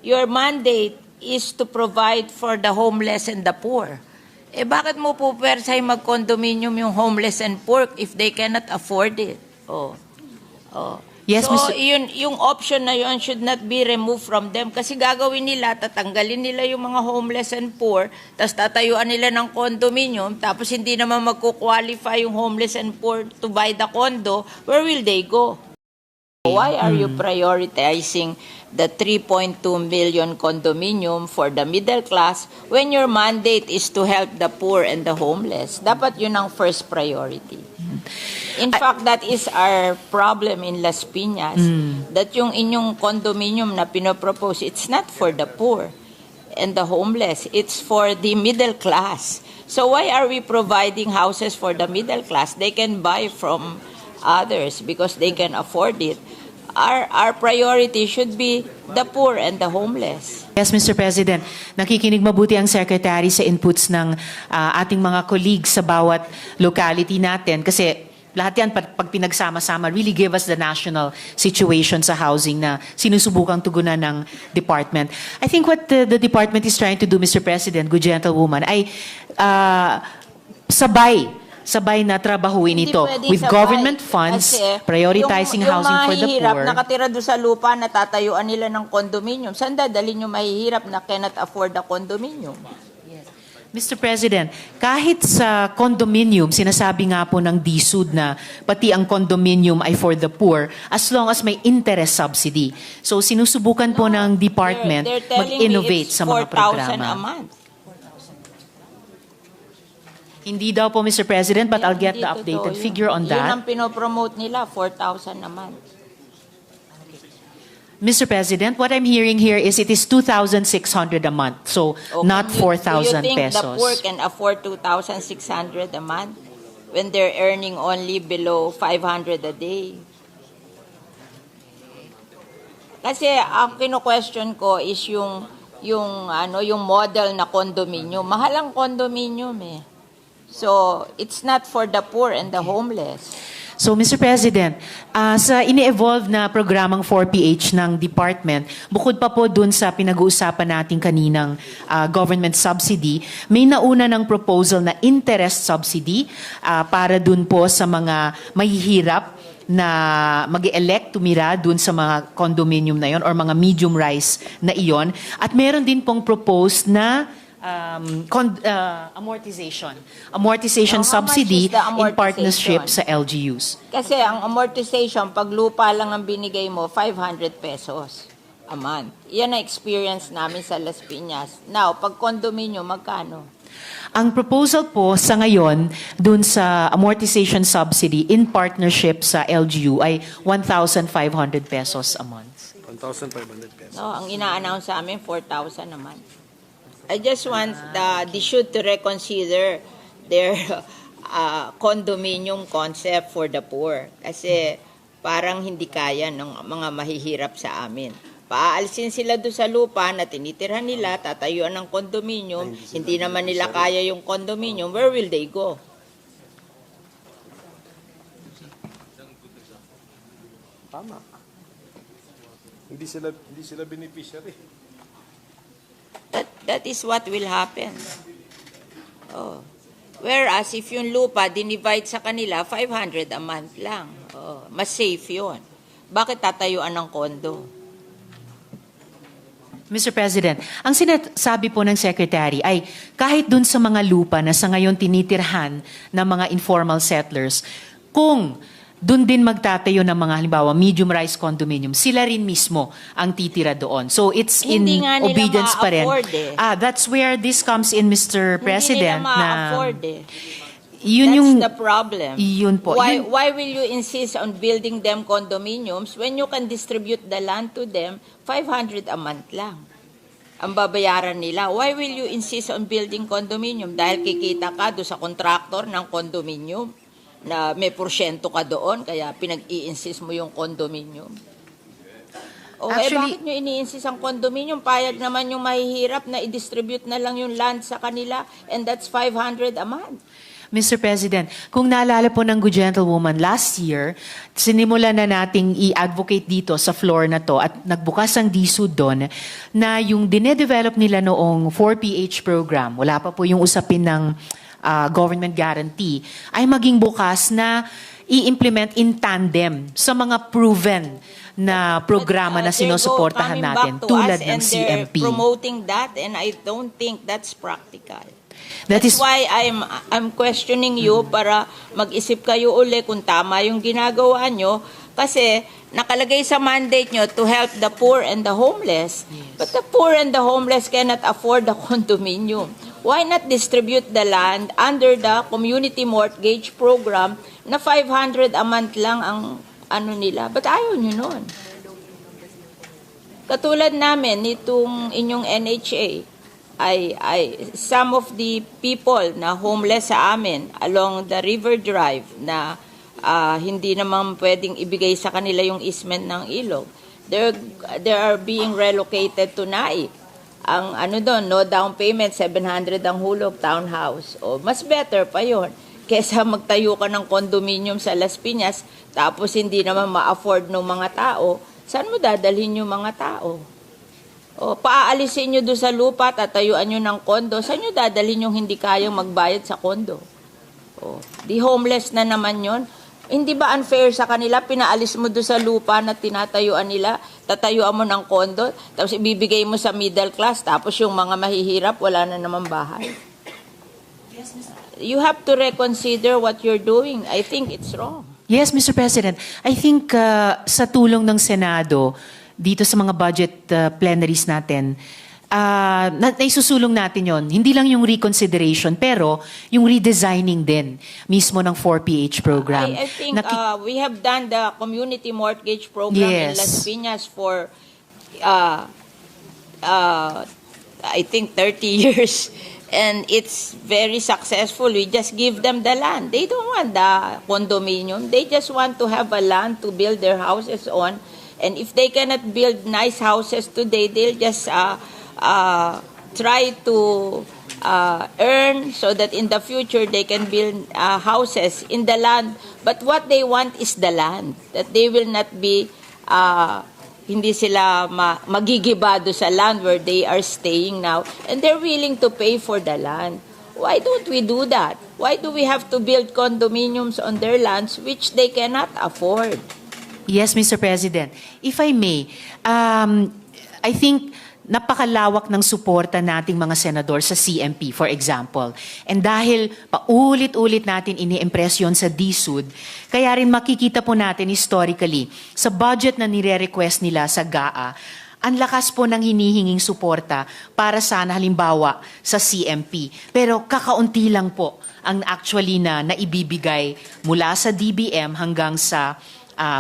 your mandate is to provide for the homeless and the poor. Eh bakit mo po persay mag-condominium yung homeless and poor if they cannot afford it? Oh. Oh. Yes, so, Mr. yung option na yun should not be removed from them kasi gagawin nila, tatanggalin nila yung mga homeless and poor, tapos tatayuan nila ng condominium, tapos hindi naman magkukwalify yung homeless and poor to buy the condo, where will they go? Why are you prioritizing the 3.2 million condominium for the middle class when your mandate is to help the poor and the homeless? Dapat yun ang first priority. In fact, that is our problem in Las Piñas, that yung inyong condominium na pinopropose, it's not for the poor and the homeless, it's for the middle class. So why are we providing houses for the middle class? They can buy from others because they can afford it. Our priority should be the poor and the homeless. Yes, Mr. President. Nakikinig mabuti ang Secretary sa inputs ng ating mga colleagues sa bawat locality natin kasi lahat yan pag pinagsama-sama really give us the national situation sa housing na sinusubukang tugunan ng department. I think what the department is trying to do, Mr. President, good gentlewoman, ay sabay na trabahuin Hindi ito pwede with sabay. government funds, Kasi prioritizing housing for the mahihirap, poor. nakatira doon sa lupa na tatayuan nila ng condominium. Saan dadalhin yung mahihirap na cannot afford the condominium? Mr. President, kahit sa condominium, sinasabi nga po ng DSUD na pati ang condominium ay for the poor as long as may interest subsidy. So sinusubukan po ng department They're telling me mag-innovate it's sa mga 4,000 a programa. month. Hindi daw po, Mr. President, but I'll get Hindi the updated totoo yun. figure on Yun ang that. pinopromote nila, 4,000 a month. Mr. President, what I'm hearing here is it is 2,600 a month, so not Do 4,000 you think pesos. the poor can afford 2,600 a month when they're earning only below 500 a day? Kasi ang kino-question ko is yung model na condominium. Mahal ang condominium eh. So, it's not for the poor and the homeless. So, Mr. President, sa ini-evolve na programang 4PH ng department, bukod pa po dun sa pinag-uusapan natin kaninang government subsidy, may nauna ng proposal na interest subsidy para dun po sa mga mahihirap na mag-elect tumira dun sa mga condominium na yon or mga medium rise na iyon. At meron din pong proposed na amortization How much subsidy is the in partnership amortization? sa LGUs. Kasi ang amortization, pag lupa lang ang binigay mo, 500 pesos a month. Yan ang experience namin sa Las Piñas. Now, pag condominium, magkano? Ang proposal po sa ngayon dun sa amortization subsidy in partnership sa LGU ay 1,500 pesos a month. 1,500 pesos. No, ang ina-announce sa amin, 4,000 a month. I just want the DSUD to reconsider their condominium concept for the poor. Kasi parang hindi kaya ng mga mahihirap sa amin. Paalisin sila doon sa lupa na tinitirhan nila, tatayuan ng condominium, hindi naman nila kaya yung condominium, where will they go? Tama. Hindi sila beneficiary. That is what will happen. Oh. Whereas, if yung lupa, dinivide sa kanila, 500 a month lang. Oh, mas safe yun. Bakit tatayuan ng kondo? Mr. President, ang sinasabi po ng Secretary ay kahit dun sa mga lupa na sa ngayon tinitirhan ng mga informal settlers, kung dun din magtatayo ng mga halimbawa medium-rise condominium, sila rin mismo ang titira doon. So it's Hindi in nga nila obedience pa rin. ma-afford eh. That's where this comes in, Mr. President. Hindi nila ma-afford eh. Yun That's yung, the problem. Yun po. Why will you insist on building them condominiums when you can distribute the land to them 500 a month lang? Ang babayaran nila. Why will you insist on building condominium? Dahil kikita ka doon sa contractor ng condominium na may porsyento ka doon, kaya pinag-i-insist mo yung condominium. O Actually, bakit nyo ini-insist ang condominium? Payag naman yung mahihirap na i-distribute na lang yung land sa kanila and that's 500 a month. Mr. President, kung naalala po ng good gentlewoman, last year, sinimulan na nating i-advocate dito sa floor na to at nagbukas ang DSUD doon na yung dinedevelop nila noong 4PH program, wala pa po yung usapin ng government guarantee, ay maging bukas na i-implement in tandem sa mga proven na programa na They go sinusuportahan coming natin back to tulad us ng and they're CMP. promoting that, and I don't think that's practical. That That's is why I'm questioning you para mag-isip kayo uli kung tama yung ginagawa nyo, kasi nakalagay sa mandate nyo to help the poor and the homeless. But the poor and the homeless cannot afford the condominium. Why not distribute the land under the community mortgage program na 500 a month lang ang ano nila? But ayaw nyo nun. Katulad namin, nitong inyong NHA, ay some of the people na homeless sa amin along the River Drive na hindi naman pwedeng ibigay sa kanila yung easement ng ilog. They are being relocated to Naik. Ang ano doon, no down payment, 700 ang hulog, townhouse. O, mas better pa yon kesa magtayo ka ng condominium sa Las Piñas tapos hindi naman ma-afford ng mga tao. Saan mo dadalhin yung mga tao? O, paaalisin nyo doon sa lupa, tatayuan nyo ng kondo. Saan nyo dadalhin yung hindi kayang magbayad sa kondo? O, di homeless na naman yon. Hindi ba unfair sa kanila? Pinaalis mo doon sa lupa na tinatayuan nila, tatayuan mo ng kondo, tapos ibibigay mo sa middle class, tapos yung mga mahihirap, wala na naman bahay. You have to reconsider what you're doing. I think it's wrong. Yes, Mr. President. I think sa tulong ng Senado, dito sa mga budget plenaries natin, naisusulong natin yon. Hindi lang yung reconsideration, pero yung redesigning din mismo ng 4PH program. I think we have done the community mortgage program in Yes. Las Piñas for, I think, 30 years. And it's very successful. We just give them the land. They don't want the condominium. They just want to have a land to build their houses on. And if they cannot build nice houses today, they'll just try to earn so that in the future they can build houses in the land. But what they want is the land. That they will not be, hindi sila magigibado sa land where they are staying now. And they're willing to pay for the land. Why don't we do that? Why do we have to build condominiums on their lands which they cannot afford? Yes, Mr. President. If I may, I think napakalawak ng suporta nating mga senador sa CMP, for example. And dahil paulit-ulit natin ini-impress yun sa DSUD, kaya rin makikita po natin historically, sa budget na nire-request nila sa GAA, ang lakas po ng hinihinging suporta para sana halimbawa sa CMP. Pero kakaunti lang po ang actually na naibibigay mula sa DBM hanggang sa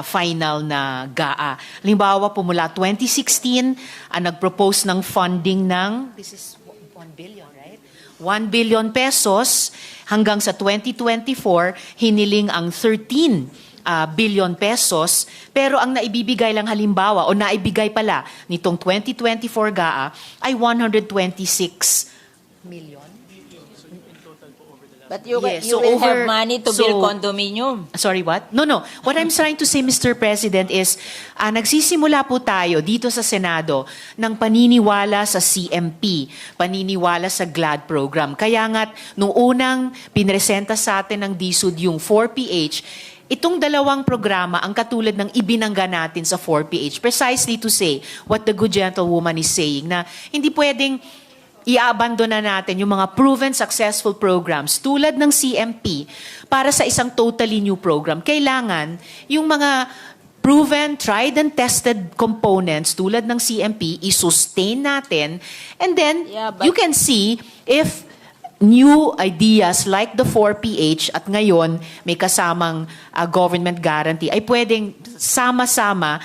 final na GAA. Halimbawa po mula 2016, nag-propose ng funding ng, this is 1 billion, right? 1 billion pesos hanggang sa 2024, hiniling ang 13 billion pesos, pero ang naibibigay lang halimbawa o naibigay pala nitong 2024 GAA ay 126 million. But you, Yes, you so will over- have money to so- build condominium. Sorry, what? No. What I'm trying to say, Mr. President, is nagsisimula po tayo dito sa Senado ng paniniwala sa CMP, paniniwala sa GLAD program. Kaya nga't nung unang pinresenta sa atin ng DSUD yung 4PH, itong dalawang programa ang katulad ng ibinangga natin sa 4PH, precisely to say what the good gentlewoman is saying, na hindi pwedeng i-abandona natin yung mga proven successful programs tulad ng CMP para sa isang totally new program. Kailangan yung mga proven, tried and tested components tulad ng CMP, i-sustain natin, and then Yeah, but- you can see if new ideas like the 4PH at ngayon may kasamang government guarantee ay pwedeng sama-sama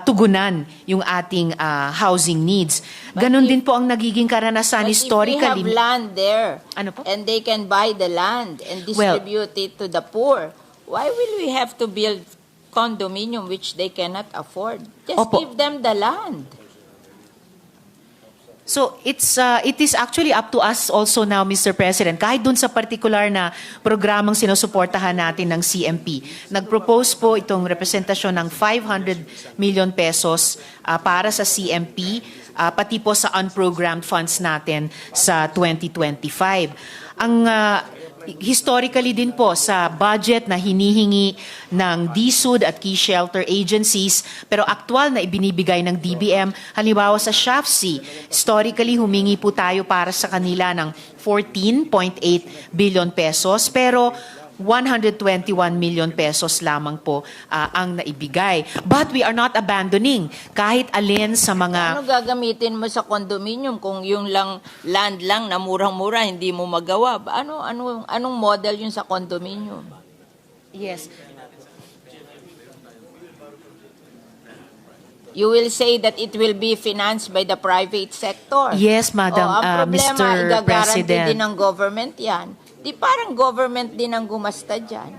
tugunan yung ating housing needs. Ganon din po ang nagiging karanasan But historically. if we have land there, Ano po? and they can buy the land and distribute it to the poor, why will we have to build condominium which they cannot afford? Just Opo. give them the land. So it is actually up to us also now, Mr. President, kahit dun sa particular na programang sinusuportahan natin ng CMP. Nag-propose po itong representasyon ng 500 million pesos para sa CMP, pati po sa unprogrammed funds natin sa 2025. Ang historically din po sa budget na hinihingi ng DSUD at key shelter agencies pero aktual na ibinibigay ng DBM, halimbawa sa SHAFC, historically humingi po tayo para sa kanila ng 14.8 billion pesos pero 121 million pesos lamang po ang naibigay. But we are not abandoning kahit alin sa mga... Ano gagamitin mo sa condominium kung yung land lang na murang-mura hindi mo magawa? Anong model yun sa condominium? Yes. You will say that it will be financed by the private sector. Yes, Madam, ang problema, Mr. igagaranti President. din ng government yan. Di parang government din ang gumasta dyan.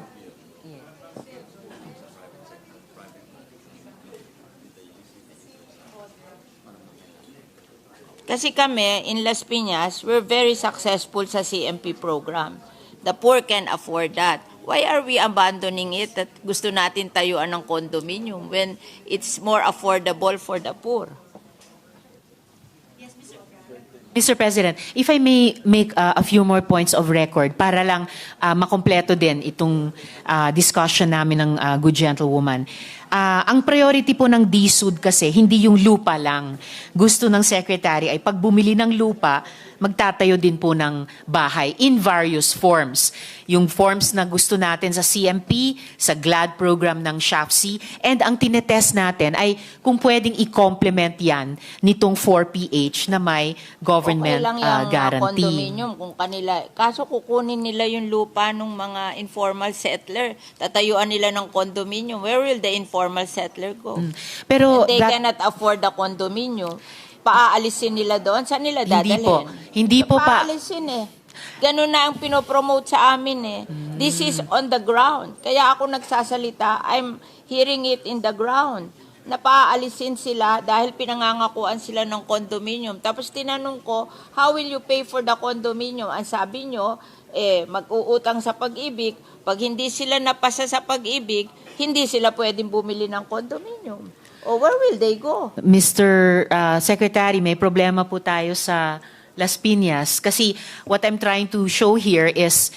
Kasi kami, in Las Piñas, we're very successful sa CMP program. The poor can afford that. Why are we abandoning it at gusto natin tayuan ng condominium when it's more affordable for the poor? Mr. President, if I may make a few more points of record para lang makompleto din itong discussion namin ng good gentlewoman. Ang priority po ng DSUD kasi hindi yung lupa lang. Gusto ng Secretary ay pag bumili ng lupa, magtatayo din po ng bahay in various forms. Yung forms na gusto natin sa CMP, sa GLAD program ng SHAFC, and ang tinetest natin ay kung pwedeng i-complement yan nitong 4PH na may government Okay lang yung guarantee. condominium kung kanila. Kaso kukunin nila yung lupa ng mga informal settler. Tatayuan nila ng condominium. Where will the informal settler go? Pero And they that- cannot afford the condominium. Paaalisin nila doon. Saan nila Hindi dadalhin? po. Hindi po pa. Paaalisin eh. Ganun na ang pinopromote sa amin eh. This is on the ground. Kaya ako nagsasalita, I'm hearing it in the ground. Na paaalisin sila dahil pinangangakuan sila ng condominium. Tapos tinanong ko, how will you pay for the condominium? Ang sabi nyo, mag-uutang sa pag-ibig. Pag hindi sila napasa sa pag-ibig, hindi sila pwedeng bumili ng condominium. O where will they go? Mr. Secretary, may problema po tayo sa Las Piñas kasi what I'm trying to show here is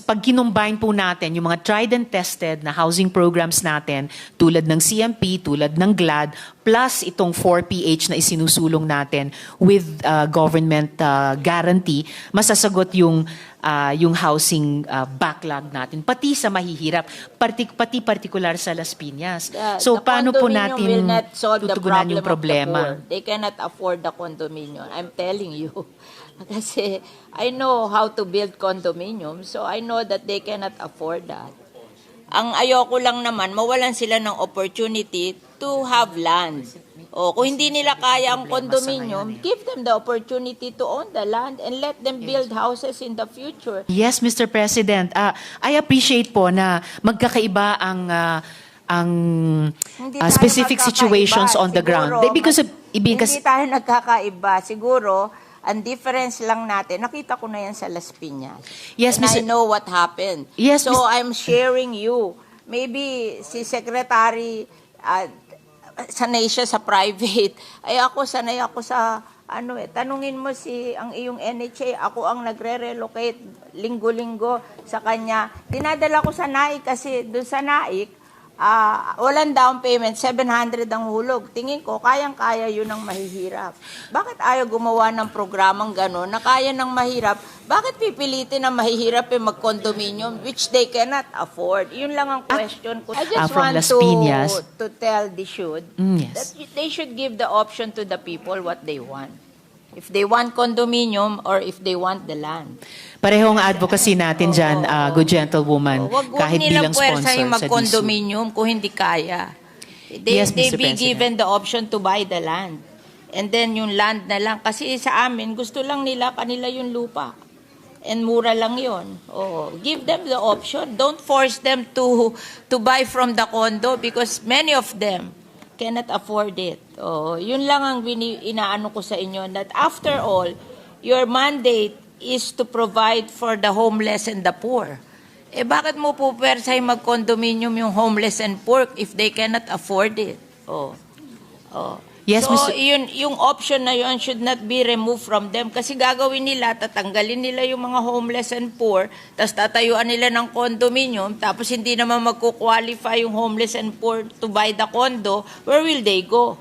pag kinumbine po natin yung mga tried and tested na housing programs natin tulad ng CMP, tulad ng GLAD, plus itong 4PH na isinusulong natin with government guarantee, masasagot yung housing backlog natin, pati sa mahihirap, pati particular sa Las Piñas. So, The paano po condominium natin will not solve the tutugunan problem yung of the problema? poor. They cannot afford the condominium. I'm telling you. Kasi I know how to build condominium, so I know that they cannot afford that. Ang ayoko lang naman, mawalan sila ng opportunity to have land. O kung hindi nila kaya ang condominium, give them the opportunity to own the land and let them build houses in the future. Yes, Mr. President. I appreciate po na magkakaiba ang Hindi tayo specific magkakaiba. situations on the ground. Siguro, Because hindi tayo nagkakaiba. Siguro, ang difference lang natin, nakita ko na yan sa Las Piñas. Yes, And Mr. I know what happened. Yes, so Mr. I'm sharing you. Maybe si Secretary, sanay siya sa private. Ay ako, sanay ako sa, tanungin mo ang iyong NHA, ako ang nagre-relocate linggo-linggo sa kanya. Dinadala ko sa NAIC kasi doon sa NAIC, walang down payment, 700 ang hulog. Tingin ko, kayang-kaya yun ang mahihirap. Bakit ayaw gumawa ng programang gano'n na kaya ng mahirap? Bakit pipilitin ng mahihirap mag-condominium which they cannot afford? Yun lang ang question ko. I just from want Las Piñas. to tell the should Yes. that they should give the option to the people what they want. If they want condominium or if they want the land. Parehong advocacy natin dyan, good gentlewoman, Wag kahit nilang bilang puwersa sponsor yung sa DSUD. mag-condominium kung hindi kaya. Yes, They Mr. be President. given the option to buy the land. And then yung land na lang. Kasi sa amin, gusto lang nila kanila yung lupa. And mura lang yon. Oh, give them the option. Don't force them to buy from the condo because many of them cannot afford it. Oh, yun lang ang inaano ko sa inyo, that after all, your mandate is to provide for the homeless and the poor. Eh bakit mo po persay mag-condominium yung homeless and poor if they cannot afford it? Oh. Oh. Yes, So, Mr. yung option na yun should not be removed from them kasi gagawin nila, tatanggalin nila yung mga homeless and poor, tapos tatayuan nila ng condominium, tapos hindi naman magkukwalify yung homeless and poor to buy the condo, where will they go?